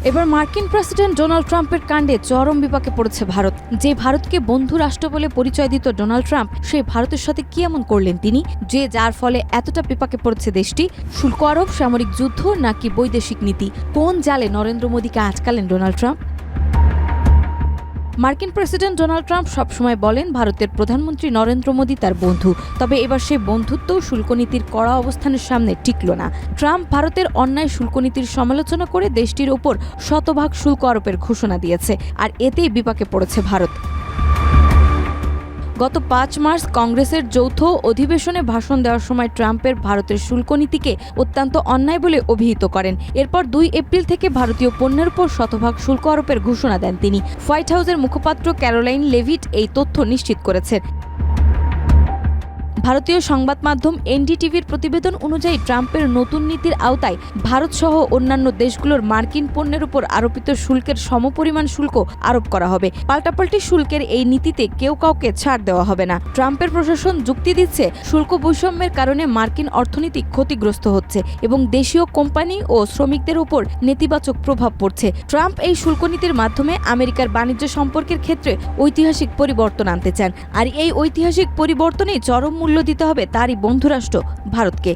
এবার মার্কিন president Donald ট্রাম্পের কাণ্ডে চরম বিপাকে পড়েছে ভারত। যে ভারতকে বন্ধু রাষ্ট্র বলে পরিচয় দিত ডোনাল্ড ট্রাম্প, সেই ভারতের সাথে কি এমন করলেন তিনি যে যার ফলে এতটা বিপাকে পড়েছে দেশটি? শুল্ক আরোপ, সামরিক যুদ্ধ নাকি বৈদেশিক নীতি? কোন জালে নরেন্দ্র মোদীকে আটকালেন ডোনাল্ড ট্রাম্প? মার্কিন প্রেসিডেন্ট ডোনাল্ড ট্রাম্প সবসময় বলেন ভারতের প্রধানমন্ত্রী নরেন্দ্র মোদী তার বন্ধু। তবে এবার সেই বন্ধুত্বও শুল্কনীতির কড়া অবস্থানের সামনে টিকল না। ট্রাম্প ভারতের অন্যায় শুল্কনীতির সমালোচনা করে দেশটির ওপর শতভাগ শুল্ক আরোপের ঘোষণা দিয়েছে, আর এতেই বিপাকে পড়েছে ভারত। গত ৫ মার্চ কংগ্রেসের যৌথ অধিবেশনে ভাষণ দেওয়ার সময় ট্রাম্পের ভারতের শুল্কনীতিকে অত্যন্ত অন্যায় বলে অভিহিত করেন। এরপর ২ এপ্রিল থেকে ভারতীয় পণ্যের উপর শতভাগ শুল্ক আরোপের ঘোষণা দেন তিনি। হোয়াইট হাউসের মুখপাত্র ক্যারোলাইন লেভিট এই তথ্য নিশ্চিত করেছেন। ভারতীয় সংবাদ মাধ্যম এনডিটিভির প্রতিবেদন অনুযায়ী ট্রাম্পের নতুন নীতির আওতায় ভারতসহ অন্যান্য দেশগুলোর মার্কিন পণ্যের উপর আরোপিত শুল্কের সমপরিমাণ শুল্ক আরোপ করা হবে। পাল্টাপাল্টি শুল্কের এই নীতিতে কেউ কাউকে ছাড় দেওয়া হবে না। ট্রাম্পের প্রশাসন যুক্তি দিচ্ছে শুল্ক বৈষম্যের কারণে মার্কিন অর্থনীতি ক্ষতিগ্রস্ত হচ্ছে এবং দেশীয় কোম্পানি ও শ্রমিকদের উপর নেতিবাচক প্রভাব পড়ছে। ট্রাম্প এই শুল্ক নীতির মাধ্যমে আমেরিকার বাণিজ্য সম্পর্কের ক্ষেত্রে ঐতিহাসিক পরিবর্তন আনতে চান, আর এই ঐতিহাসিক পরিবর্তনেই চরম মূল্য দিতে হবে তারই বন্ধুরাষ্ট্র ভারতকে।